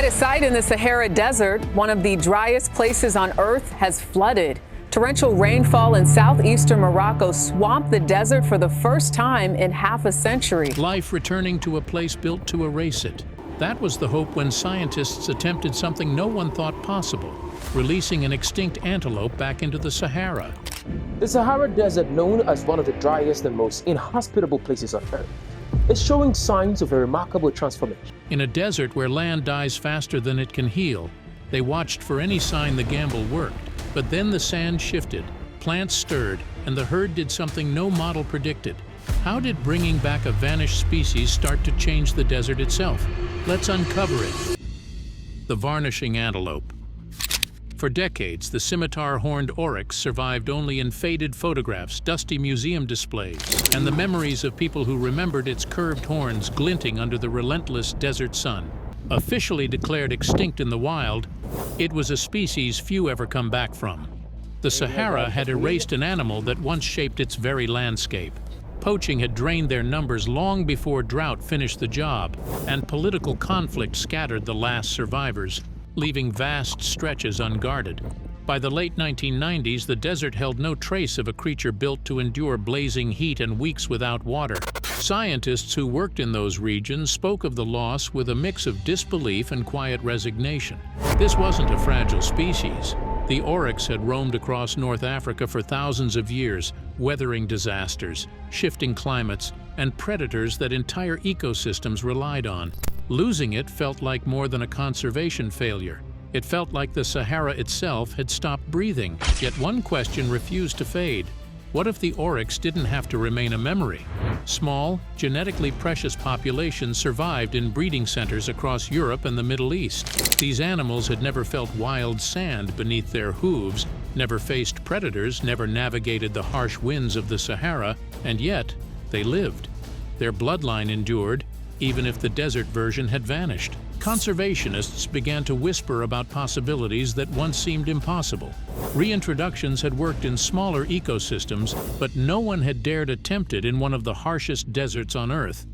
a site in the Sahara Desert, one of the driest places on Earth, has flooded. Torrential rainfall in southeastern Morocco swamped the desert for the first time in half a century. Life returning to a place built to erase it. That was the hope when scientists attempted something no one thought possible, releasing an extinct antelope back into the Sahara. The Sahara Desert, known as one of the driest and most inhospitable places on Earth, is showing signs of a remarkable transformation. In a desert where land dies faster than it can heal, they watched for any sign the gamble worked. But then the sand shifted, plants stirred, and the herd did something no model predicted. How did bringing back a vanished species start to change the desert itself? Let's uncover it. The varnishing antelope. For decades, the scimitar-horned oryx survived only in faded photographs, dusty museum displays, and the memories of people who remembered its curved horns glinting under the relentless desert sun. Officially declared extinct in the wild, it was a species few ever come back from. The Sahara had erased an animal that once shaped its very landscape. Poaching had drained their numbers long before drought finished the job, and political conflict scattered the last survivors, leaving vast stretches unguarded. By the late 1990s, the desert held no trace of a creature built to endure blazing heat and weeks without water. Scientists who worked in those regions spoke of the loss with a mix of disbelief and quiet resignation. This wasn't a fragile species. The oryx had roamed across North Africa for thousands of years, weathering disasters, shifting climates, and predators that entire ecosystems relied on. Losing it felt like more than a conservation failure. It felt like the Sahara itself had stopped breathing. Yet one question refused to fade. What if the oryx didn't have to remain a memory? Small, genetically precious populations survived in breeding centers across Europe and the Middle East. These animals had never felt wild sand beneath their hooves, never faced predators, never navigated the harsh winds of the Sahara, and yet they lived. Their bloodline endured, even if the desert version had vanished. Conservationists began to whisper about possibilities that once seemed impossible. Reintroductions had worked in smaller ecosystems, but no one had dared attempt it in one of the harshest deserts on Earth.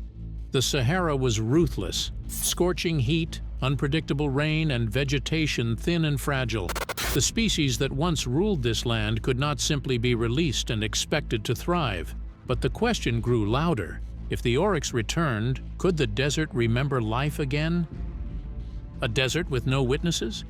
The Sahara was ruthless. Scorching heat, unpredictable rain, and vegetation thin and fragile. The species that once ruled this land could not simply be released and expected to thrive. But the question grew louder. If the oryx returned, could the desert remember life again? A desert with no witnesses?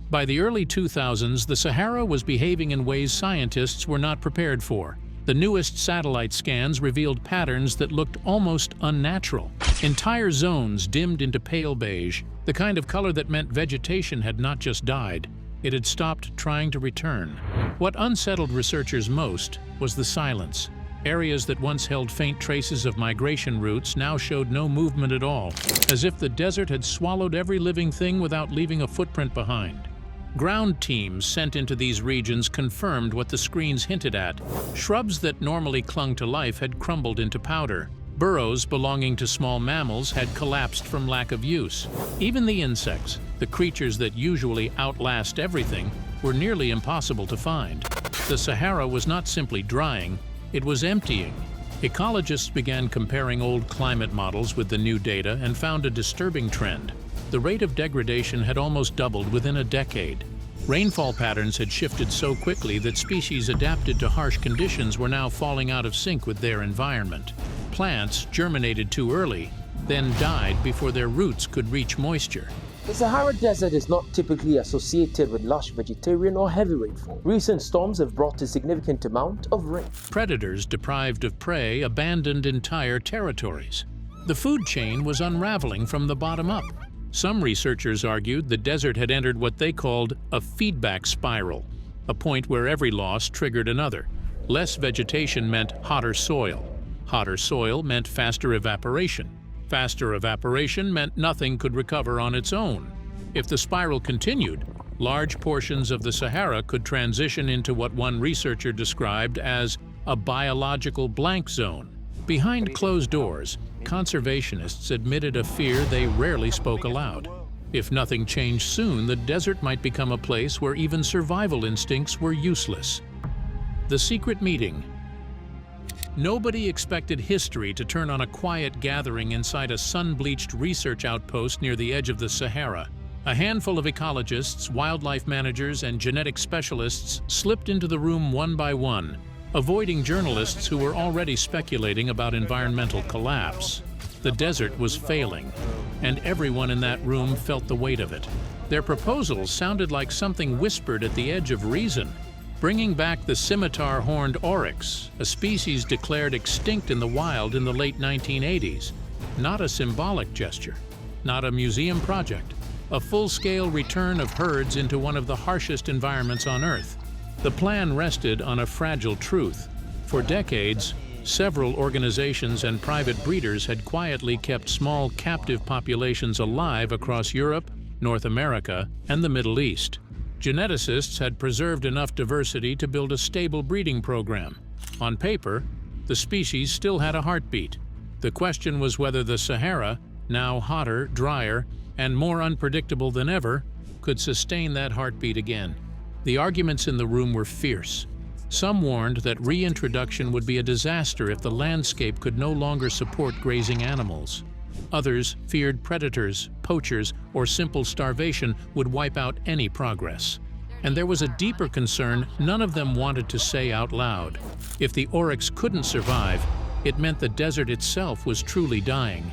By the early 2000s, the Sahara was behaving in ways scientists were not prepared for. The newest satellite scans revealed patterns that looked almost unnatural. Entire zones dimmed into pale beige, the kind of color that meant vegetation had not just died, it had stopped trying to return. What unsettled researchers most was the silence. Areas that once held faint traces of migration routes now showed no movement at all, as if the desert had swallowed every living thing without leaving a footprint behind. Ground teams sent into these regions confirmed what the screens hinted at. Shrubs that normally clung to life had crumbled into powder. Burrows belonging to small mammals had collapsed from lack of use. Even the insects, the creatures that usually outlast everything, were nearly impossible to find. The Sahara was not simply drying, it was emptying. Ecologists began comparing old climate models with the new data and found a disturbing trend. The rate of degradation had almost doubled within a decade. Rainfall patterns had shifted so quickly that species adapted to harsh conditions were now falling out of sync with their environment. Plants germinated too early, then died before their roots could reach moisture. The Sahara Desert is not typically associated with lush vegetation or heavy rainfall. Recent storms have brought a significant amount of rain. Predators deprived of prey abandoned entire territories. The food chain was unraveling from the bottom up. Some researchers argued the desert had entered what they called a feedback spiral, a point where every loss triggered another. Less vegetation meant hotter soil. Hotter soil meant faster evaporation. Faster evaporation meant nothing could recover on its own. If the spiral continued, large portions of the Sahara could transition into what one researcher described as a biological blank zone. Behind closed doors, conservationists admitted a fear they rarely spoke aloud. If nothing changed soon, the desert might become a place where even survival instincts were useless. The secret meeting. Nobody expected history to turn on a quiet gathering inside a sun-bleached research outpost near the edge of the Sahara. A handful of ecologists, wildlife managers, and genetic specialists slipped into the room one by one, avoiding journalists who were already speculating about environmental collapse. The desert was failing, and everyone in that room felt the weight of it. Their proposals sounded like something whispered at the edge of reason. Bringing back the scimitar-horned oryx, a species declared extinct in the wild in the late 1980s. Not a symbolic gesture, not a museum project, a full-scale return of herds into one of the harshest environments on Earth. The plan rested on a fragile truth. For decades, several organizations and private breeders had quietly kept small captive populations alive across Europe, North America, and the Middle East. Geneticists had preserved enough diversity to build a stable breeding program. On paper, the species still had a heartbeat. The question was whether the Sahara, now hotter, drier, and more unpredictable than ever, could sustain that heartbeat again. The arguments in the room were fierce. Some warned that reintroduction would be a disaster if the landscape could no longer support grazing animals. Others feared predators, poachers, or simple starvation would wipe out any progress. And there was a deeper concern none of them wanted to say out loud. If the oryx couldn't survive, it meant the desert itself was truly dying.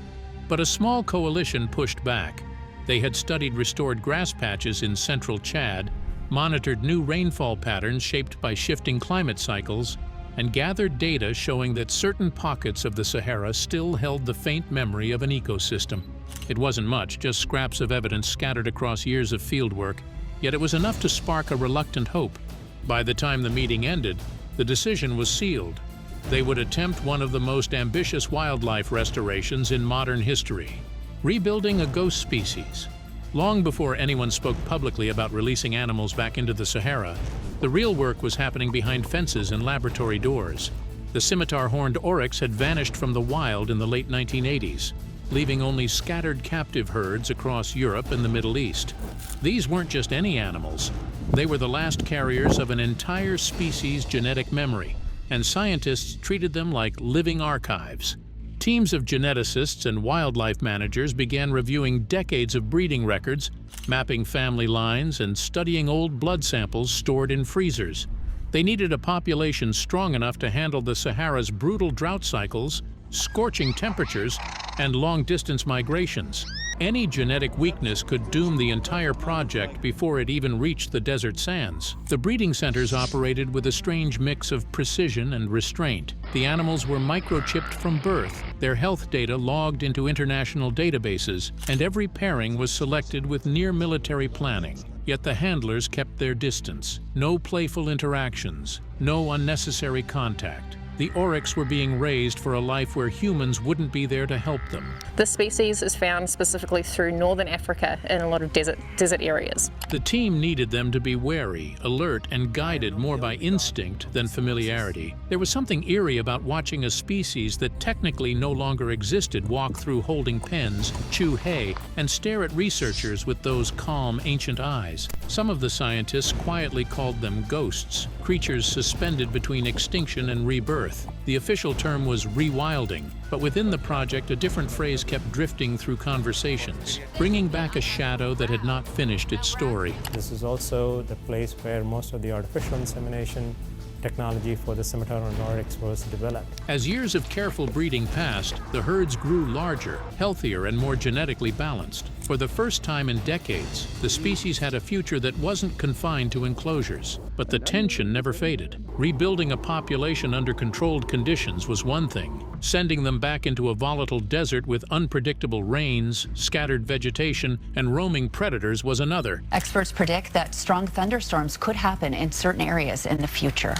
But a small coalition pushed back. They had studied restored grass patches in central Chad, monitored new rainfall patterns shaped by shifting climate cycles, and gathered data showing that certain pockets of the Sahara still held the faint memory of an ecosystem. It wasn't much, just scraps of evidence scattered across years of fieldwork, yet it was enough to spark a reluctant hope. By the time the meeting ended, the decision was sealed. They would attempt one of the most ambitious wildlife restorations in modern history, rebuilding a ghost species. Long before anyone spoke publicly about releasing animals back into the Sahara, the real work was happening behind fences and laboratory doors. The scimitar-horned oryx had vanished from the wild in the late 1980s, leaving only scattered captive herds across Europe and the Middle East. These weren't just any animals. They were the last carriers of an entire species' genetic memory, and scientists treated them like living archives. Teams of geneticists and wildlife managers began reviewing decades of breeding records, mapping family lines, and studying old blood samples stored in freezers. They needed a population strong enough to handle the Sahara's brutal drought cycles, scorching temperatures, and long-distance migrations. Any genetic weakness could doom the entire project before it even reached the desert sands. The breeding centers operated with a strange mix of precision and restraint. The animals were microchipped from birth, their health data logged into international databases, and every pairing was selected with near-military planning. Yet the handlers kept their distance. No playful interactions, no unnecessary contact. The oryx were being raised for a life where humans wouldn't be there to help them. This species is found specifically through northern Africa in a lot of desert areas. The team needed them to be wary, alert, and guided more by instinct than familiarity. There was something eerie about watching a species that technically no longer existed walk through holding pens, chew hay, and stare at researchers with those calm, ancient eyes. Some of the scientists quietly called them ghosts, creatures suspended between extinction and rebirth. The official term was rewilding, but within the project a different phrase kept drifting through conversations, bringing back a shadow that had not finished its story. This is also the place where most of the artificial insemination technology for the scimitar and oryx was developed. As years of careful breeding passed, the herds grew larger, healthier, and more genetically balanced. For the first time in decades, the species had a future that wasn't confined to enclosures. But the tension never faded. Rebuilding a population under controlled conditions was one thing. Sending them back into a volatile desert with unpredictable rains, scattered vegetation, and roaming predators was another. Experts predict that strong thunderstorms could happen in certain areas in the future.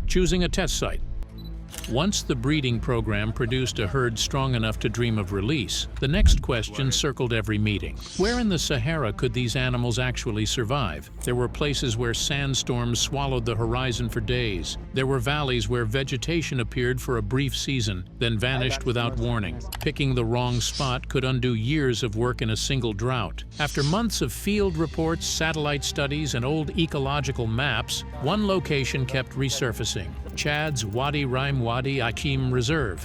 Choosing a test site. Once the breeding program produced a herd strong enough to dream of release, the next question circled every meeting. Where in the Sahara could these animals actually survive? There were places where sandstorms swallowed the horizon for days. There were valleys where vegetation appeared for a brief season, then vanished without warning. Picking the wrong spot could undo years of work in a single drought. After months of field reports, satellite studies, and old ecological maps, one location kept resurfacing: Chad's Wadi Rim Wadi Akim Reserve.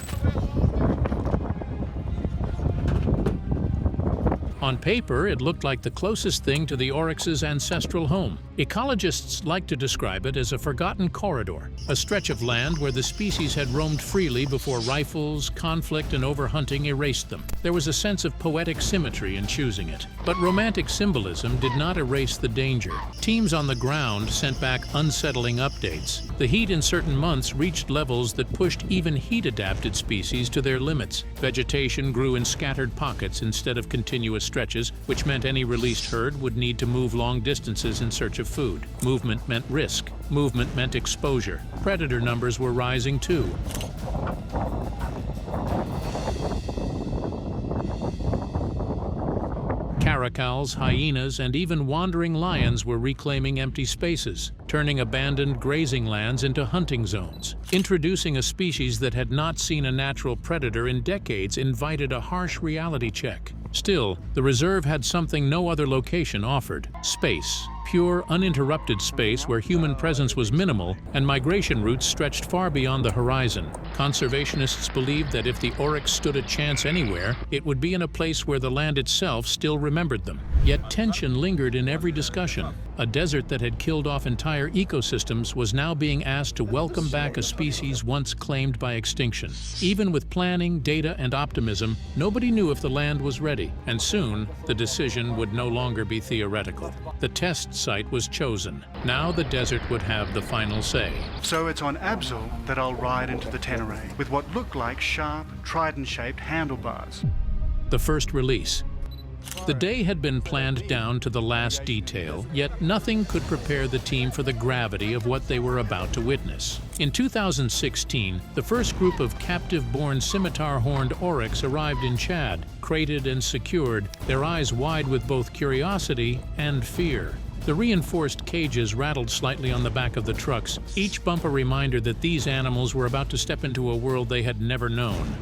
On paper, it looked like the closest thing to the oryx's ancestral home. Ecologists like to describe it as a forgotten corridor, a stretch of land where the species had roamed freely before rifles, conflict, and overhunting erased them. There was a sense of poetic symmetry in choosing it. But romantic symbolism did not erase the danger. Teams on the ground sent back unsettling updates. The heat in certain months reached levels that pushed even heat-adapted species to their limits. Vegetation grew in scattered pockets instead of continuous stretches, which meant any released herd would need to move long distances in search of food. Movement meant risk. Movement meant exposure. Predator numbers were rising too. Caracals, hyenas, and even wandering lions were reclaiming empty spaces, turning abandoned grazing lands into hunting zones. Introducing a species that had not seen a natural predator in decades invited a harsh reality check. Still, the reserve had something no other location offered: space. Pure, uninterrupted space where human presence was minimal and migration routes stretched far beyond the horizon. Conservationists believed that if the oryx stood a chance anywhere, it would be in a place where the land itself still remembered them. Yet tension lingered in every discussion. A desert that had killed off entire ecosystems was now being asked to welcome back a species once claimed by extinction. Even with planning, data, and optimism, nobody knew if the land was ready, and soon the decision would no longer be theoretical. The test site was chosen. Now the desert would have the final say. So it's on Abzal that I'll ride into the Tenere with what look like sharp, trident-shaped handlebars. The first release. The day had been planned down to the last detail, yet nothing could prepare the team for the gravity of what they were about to witness. In 2016, the first group of captive-born scimitar-horned oryx arrived in Chad, crated and secured, their eyes wide with both curiosity and fear. The reinforced cages rattled slightly on the back of the trucks, each bump a reminder that these animals were about to step into a world they had never known.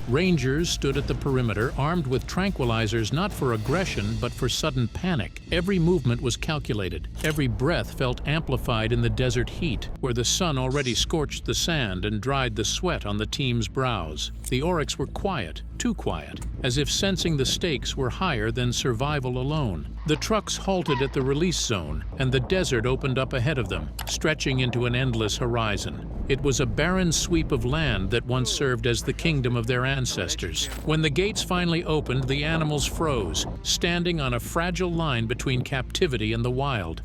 Rangers stood at the perimeter, armed with tranquilizers not for aggression but for sudden panic. Every movement was calculated. Every breath felt amplified in the desert heat, where the sun already scorched the sand and dried the sweat on the team's brows. The oryx were quiet, too quiet, as if sensing the stakes were higher than survival alone. The trucks halted at the release zone, and the desert opened up ahead of them, stretching into an endless horizon. It was a barren sweep of land that once served as the kingdom of their ancestors. When the gates finally opened, the animals froze, standing on a fragile line between captivity and the wild.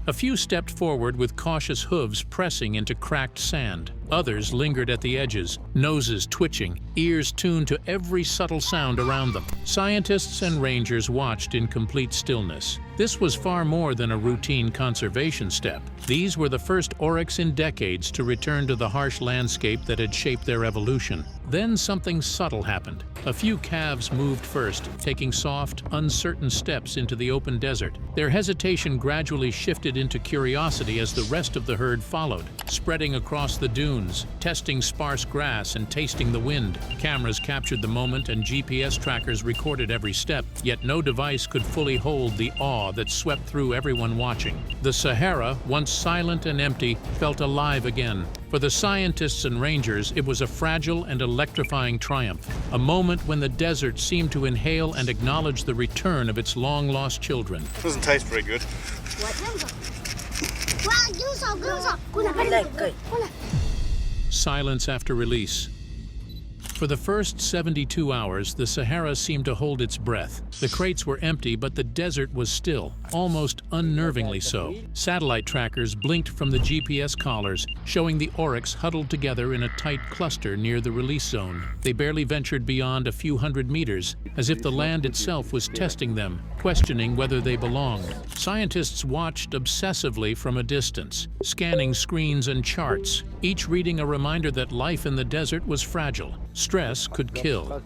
A few stepped forward with cautious hooves pressing into cracked sand. Others lingered at the edges, noses twitching, ears tuned to every subtle sound around them. Scientists and rangers watched in complete stillness. This was far more than a routine conservation step. These were the first oryx in decades to return to the harsh landscape that had shaped their evolution. Then something subtle happened. A few calves moved first, taking soft, uncertain steps into the open desert. Their hesitation gradually shifted into curiosity as the rest of the herd followed, spreading across the dunes, testing sparse grass and tasting the wind. Cameras captured the moment and GPS trackers recorded every step, yet no device could fully hold the awe that swept through everyone watching. The Sahara, once silent and empty, felt alive again. For the scientists and rangers, it was a fragile and electrifying triumph, a moment when the desert seemed to inhale and acknowledge the return of its long-lost children. Doesn't taste very good. Silence after release. For the first 72 hours, the Sahara seemed to hold its breath. The crates were empty, but the desert was still, almost unnervingly so. Satellite trackers blinked from the GPS collars, showing the oryx huddled together in a tight cluster near the release zone. They barely ventured beyond a few hundred meters, as if the land itself was testing them, questioning whether they belonged. Scientists watched obsessively from a distance, scanning screens and charts, each reading a reminder that life in the desert was fragile. Stress could kill.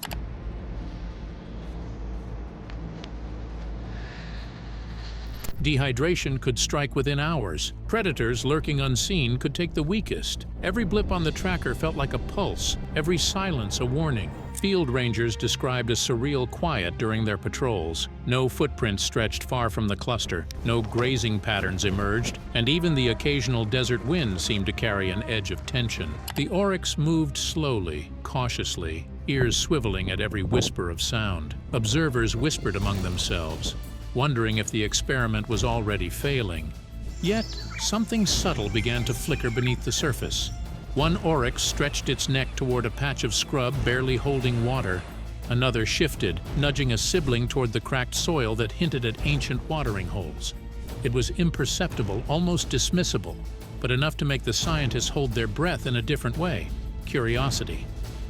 Dehydration could strike within hours. Predators lurking unseen could take the weakest. Every blip on the tracker felt like a pulse, every silence a warning. Field rangers described a surreal quiet during their patrols. No footprints stretched far from the cluster, no grazing patterns emerged, and even the occasional desert wind seemed to carry an edge of tension. The oryx moved slowly, cautiously, ears swiveling at every whisper of sound. Observers whispered among themselves, wondering if the experiment was already failing. Yet, something subtle began to flicker beneath the surface. One oryx stretched its neck toward a patch of scrub barely holding water. Another shifted, nudging a sibling toward the cracked soil that hinted at ancient watering holes. It was imperceptible, almost dismissible, but enough to make the scientists hold their breath in a different way: curiosity.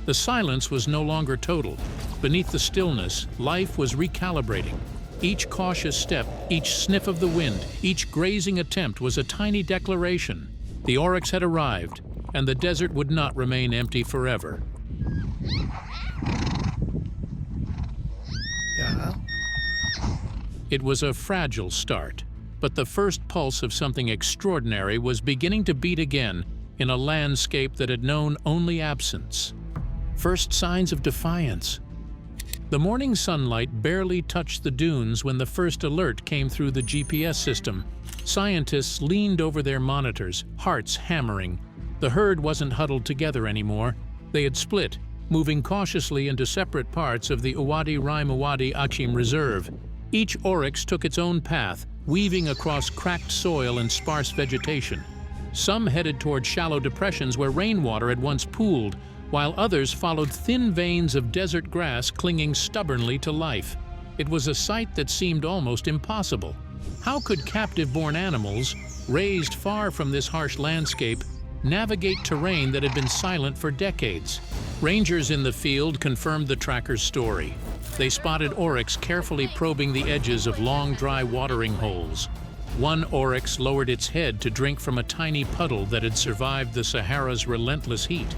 The silence was no longer total. Beneath the stillness, life was recalibrating. Each cautious step, each sniff of the wind, each grazing attempt was a tiny declaration. The oryx had arrived, and the desert would not remain empty forever. Yeah. It was a fragile start, but the first pulse of something extraordinary was beginning to beat again in a landscape that had known only absence. First signs of defiance. The morning sunlight barely touched the dunes when the first alert came through the GPS system. Scientists leaned over their monitors, hearts hammering. The herd wasn't huddled together anymore. They had split, moving cautiously into separate parts of the Uwadi-Rai-Mawadi-Achim Reserve. Each oryx took its own path, weaving across cracked soil and sparse vegetation. Some headed toward shallow depressions where rainwater had once pooled, while others followed thin veins of desert grass clinging stubbornly to life. It was a sight that seemed almost impossible. How could captive-born animals, raised far from this harsh landscape, navigate terrain that had been silent for decades? Rangers in the field confirmed the tracker's story. They spotted oryx carefully probing the edges of long, dry watering holes. One oryx lowered its head to drink from a tiny puddle that had survived the Sahara's relentless heat.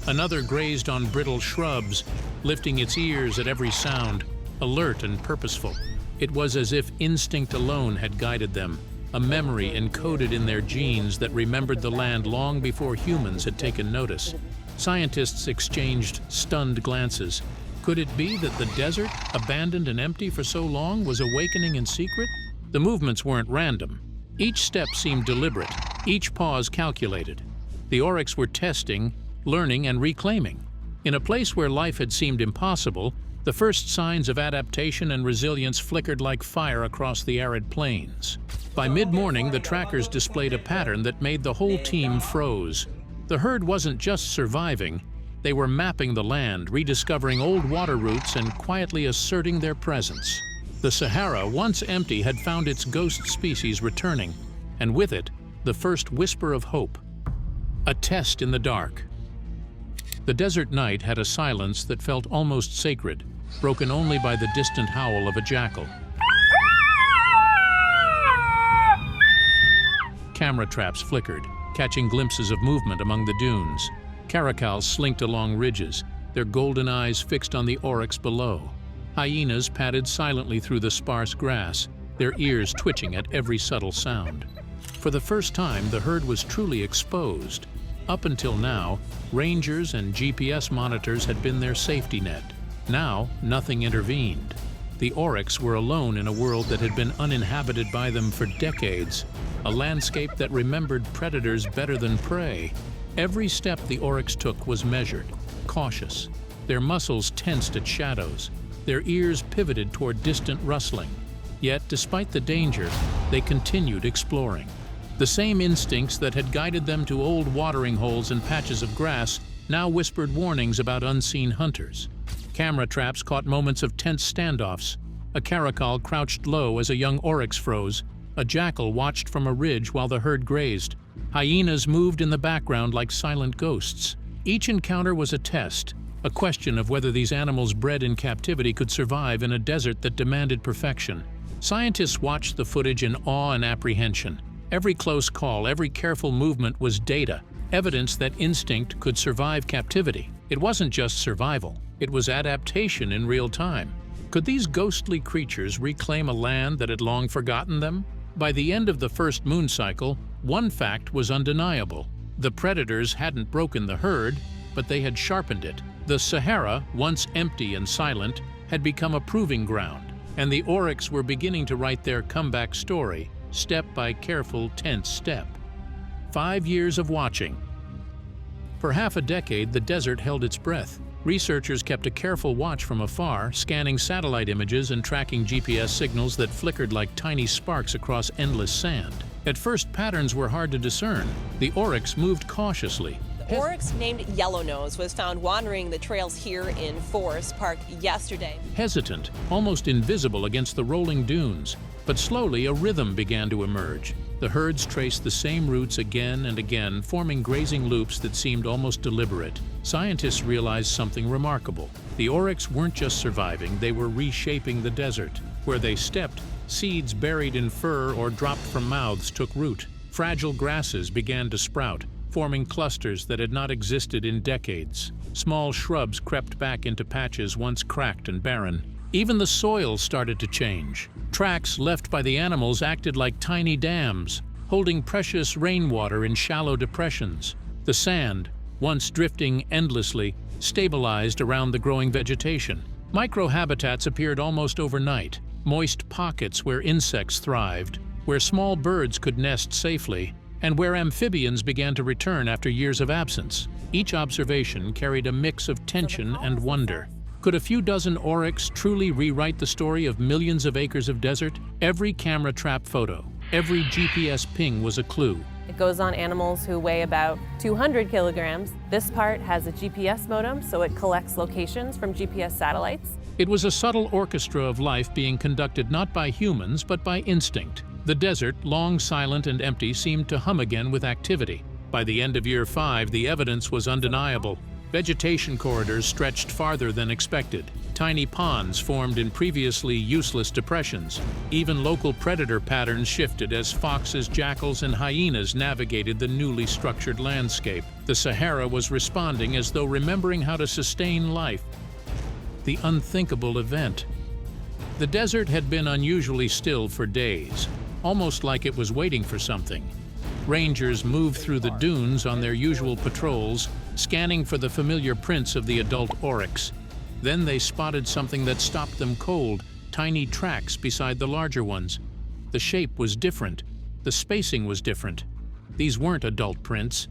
Another grazed on brittle shrubs, lifting its ears at every sound, alert and purposeful. It was as if instinct alone had guided them, a memory encoded in their genes that remembered the land long before humans had taken notice. Scientists exchanged stunned glances. Could it be that the desert, abandoned and empty for so long, was awakening in secret? The movements weren't random. Each step seemed deliberate, each pause calculated. The oryx were testing, learning, and reclaiming. In a place where life had seemed impossible, the first signs of adaptation and resilience flickered like fire across the arid plains. By mid-morning, the trackers displayed a pattern that made the whole team froze. The herd wasn't just surviving, they were mapping the land, rediscovering old water routes, and quietly asserting their presence. The Sahara, once empty, had found its ghost species returning, and with it, the first whisper of hope. A test in the dark. The desert night had a silence that felt almost sacred, broken only by the distant howl of a jackal. Camera traps flickered, catching glimpses of movement among the dunes. Caracals slinked along ridges, their golden eyes fixed on the oryx below. Hyenas padded silently through the sparse grass, their ears twitching at every subtle sound. For the first time, the herd was truly exposed. Up until now, rangers and GPS monitors had been their safety net. Now, nothing intervened. The oryx were alone in a world that had been uninhabited by them for decades, a landscape that remembered predators better than prey. Every step the oryx took was measured, cautious. Their muscles tensed at shadows, their ears pivoted toward distant rustling. Yet, despite the danger, they continued exploring. The same instincts that had guided them to old watering holes and patches of grass now whispered warnings about unseen hunters. Camera traps caught moments of tense standoffs. A caracal crouched low as a young oryx froze. A jackal watched from a ridge while the herd grazed. Hyenas moved in the background like silent ghosts. Each encounter was a test, a question of whether these animals bred in captivity could survive in a desert that demanded perfection. Scientists watched the footage in awe and apprehension. Every close call, every careful movement was data, evidence that instinct could survive captivity. It wasn't just survival, it was adaptation in real time. Could these ghostly creatures reclaim a land that had long forgotten them? By the end of the first moon cycle, one fact was undeniable. The predators hadn't broken the herd, but they had sharpened it. The Sahara, once empty and silent, had become a proving ground, and the oryx were beginning to write their comeback story, step by careful, tense step. 5 years of watching. For half a decade, the desert held its breath. Researchers kept a careful watch from afar, scanning satellite images and tracking GPS signals that flickered like tiny sparks across endless sand. At first, patterns were hard to discern. The oryx moved cautiously. The oryx named Yellownose was found wandering the trails here in Forest Park yesterday. Hesitant, almost invisible against the rolling dunes. But slowly, a rhythm began to emerge. The herds traced the same routes again and again, forming grazing loops that seemed almost deliberate. Scientists realized something remarkable. The oryx weren't just surviving, they were reshaping the desert. Where they stepped, seeds buried in fur or dropped from mouths took root. Fragile grasses began to sprout, forming clusters that had not existed in decades. Small shrubs crept back into patches once cracked and barren. Even the soil started to change. Tracks left by the animals acted like tiny dams, holding precious rainwater in shallow depressions. The sand, once drifting endlessly, stabilized around the growing vegetation. Microhabitats appeared almost overnight, moist pockets where insects thrived, where small birds could nest safely, and where amphibians began to return after years of absence. Each observation carried a mix of tension and wonder. Could a few dozen oryx truly rewrite the story of millions of acres of desert? Every camera trap photo, every GPS ping was a clue. It goes on animals who weigh about 200 kilograms. This part has a GPS modem, so it collects locations from GPS satellites. It was a subtle orchestra of life being conducted not by humans, but by instinct. The desert, long silent and empty, seemed to hum again with activity. By the end of year 5, the evidence was undeniable. Vegetation corridors stretched farther than expected. Tiny ponds formed in previously useless depressions. Even local predator patterns shifted as foxes, jackals, and hyenas navigated the newly structured landscape. The Sahara was responding as though remembering how to sustain life. The unthinkable event. The desert had been unusually still for days, almost like it was waiting for something. Rangers moved through the dunes on their usual patrols, scanning for the familiar prints of the adult oryx. Then they spotted something that stopped them cold, tiny tracks beside the larger ones. The shape was different. The spacing was different. These weren't adult prints.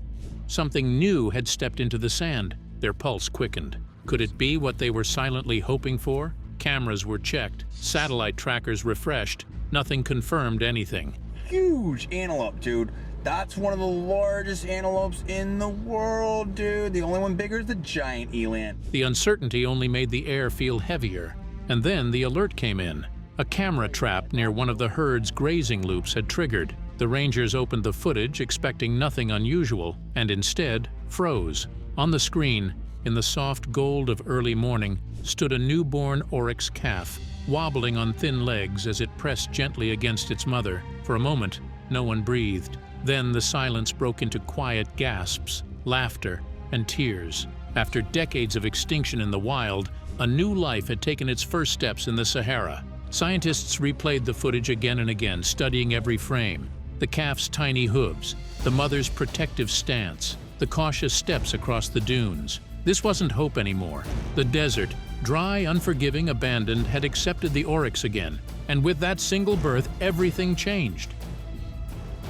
Something new had stepped into the sand. Their pulse quickened. Could it be what they were silently hoping for? Cameras were checked, satellite trackers refreshed. Nothing confirmed anything. Huge antelope, dude. That's one of the largest antelopes in the world, dude. The only one bigger is the giant eland. The uncertainty only made the air feel heavier. And then the alert came in. A camera trap near one of the herd's grazing loops had triggered. The rangers opened the footage, expecting nothing unusual, and instead froze. On the screen, in the soft gold of early morning, stood a newborn oryx calf, wobbling on thin legs as it pressed gently against its mother. For a moment, no one breathed. Then the silence broke into quiet gasps, laughter, and tears. After decades of extinction in the wild, a new life had taken its first steps in the Sahara. Scientists replayed the footage again and again, studying every frame. The calf's tiny hooves, the mother's protective stance, the cautious steps across the dunes. This wasn't hope anymore. The desert, dry, unforgiving, abandoned, had accepted the oryx again. And with that single birth, everything changed.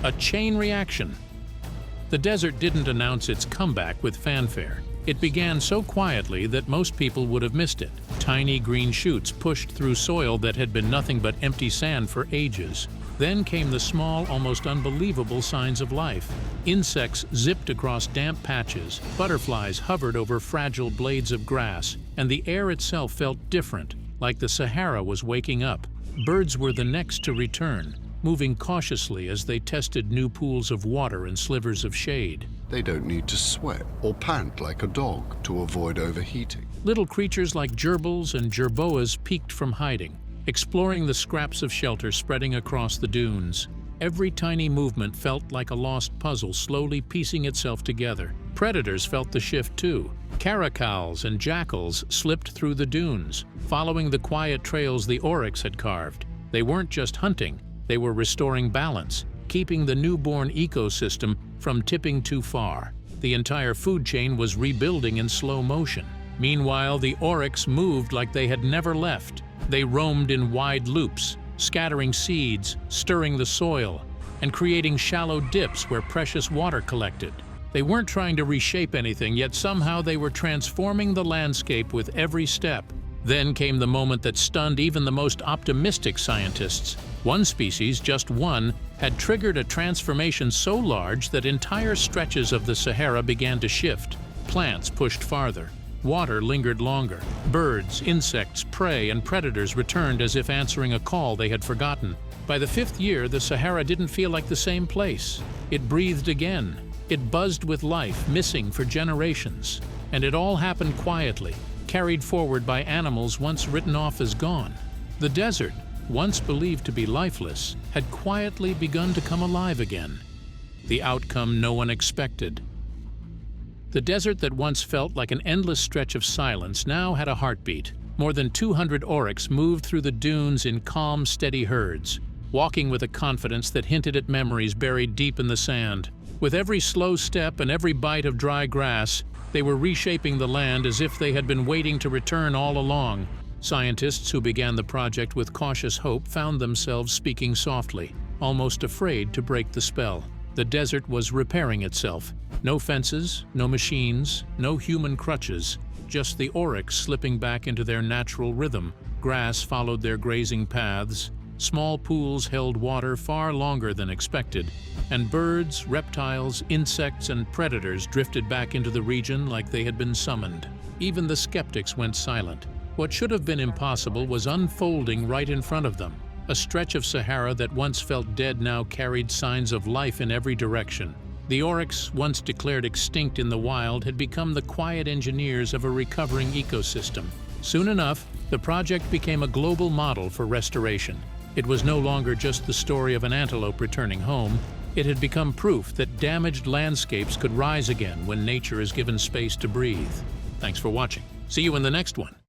A chain reaction. The desert didn't announce its comeback with fanfare. It began so quietly that most people would have missed it. Tiny green shoots pushed through soil that had been nothing but empty sand for ages. Then came the small, almost unbelievable signs of life. Insects zipped across damp patches, butterflies hovered over fragile blades of grass, and the air itself felt different, like the Sahara was waking up. Birds were the next to return, moving cautiously as they tested new pools of water and slivers of shade. They don't need to sweat or pant like a dog to avoid overheating. Little creatures like gerbils and jerboas peeked from hiding, exploring the scraps of shelter spreading across the dunes. Every tiny movement felt like a lost puzzle slowly piecing itself together. Predators felt the shift too. Caracals and jackals slipped through the dunes, following the quiet trails the oryx had carved. They weren't just hunting, They were restoring balance, keeping the newborn ecosystem from tipping too far. The entire food chain was rebuilding in slow motion. Meanwhile, the oryx moved like they had never left. They roamed in wide loops, scattering seeds, stirring the soil, and creating shallow dips where precious water collected. They weren't trying to reshape anything, yet somehow they were transforming the landscape with every step. Then came the moment that stunned even the most optimistic scientists. One species, just one, had triggered a transformation so large that entire stretches of the Sahara began to shift. Plants pushed farther. Water lingered longer. Birds, insects, prey, and predators returned as if answering a call they had forgotten. By the 5th year, the Sahara didn't feel like the same place. It breathed again. It buzzed with life, missing for generations. And it all happened quietly, carried forward by animals once written off as gone. The desert, once believed to be lifeless, had quietly begun to come alive again. The outcome no one expected. The desert that once felt like an endless stretch of silence now had a heartbeat. More than 200 oryx moved through the dunes in calm, steady herds, walking with a confidence that hinted at memories buried deep in the sand. With every slow step and every bite of dry grass, they were reshaping the land as if they had been waiting to return all along. Scientists who began the project with cautious hope found themselves speaking softly, almost afraid to break the spell. The desert was repairing itself. No fences, no machines, no human crutches, just the oryx slipping back into their natural rhythm. Grass followed their grazing paths, small pools held water far longer than expected, and birds, reptiles, insects, and predators drifted back into the region like they had been summoned. Even the skeptics went silent. What should have been impossible was unfolding right in front of them. A stretch of Sahara that once felt dead now carried signs of life in every direction. The oryx, once declared extinct in the wild, had become the quiet engineers of a recovering ecosystem. Soon enough, the project became a global model for restoration. It was no longer just the story of an antelope returning home. It had become proof that damaged landscapes could rise again when nature is given space to breathe. Thanks for watching. See you in the next one.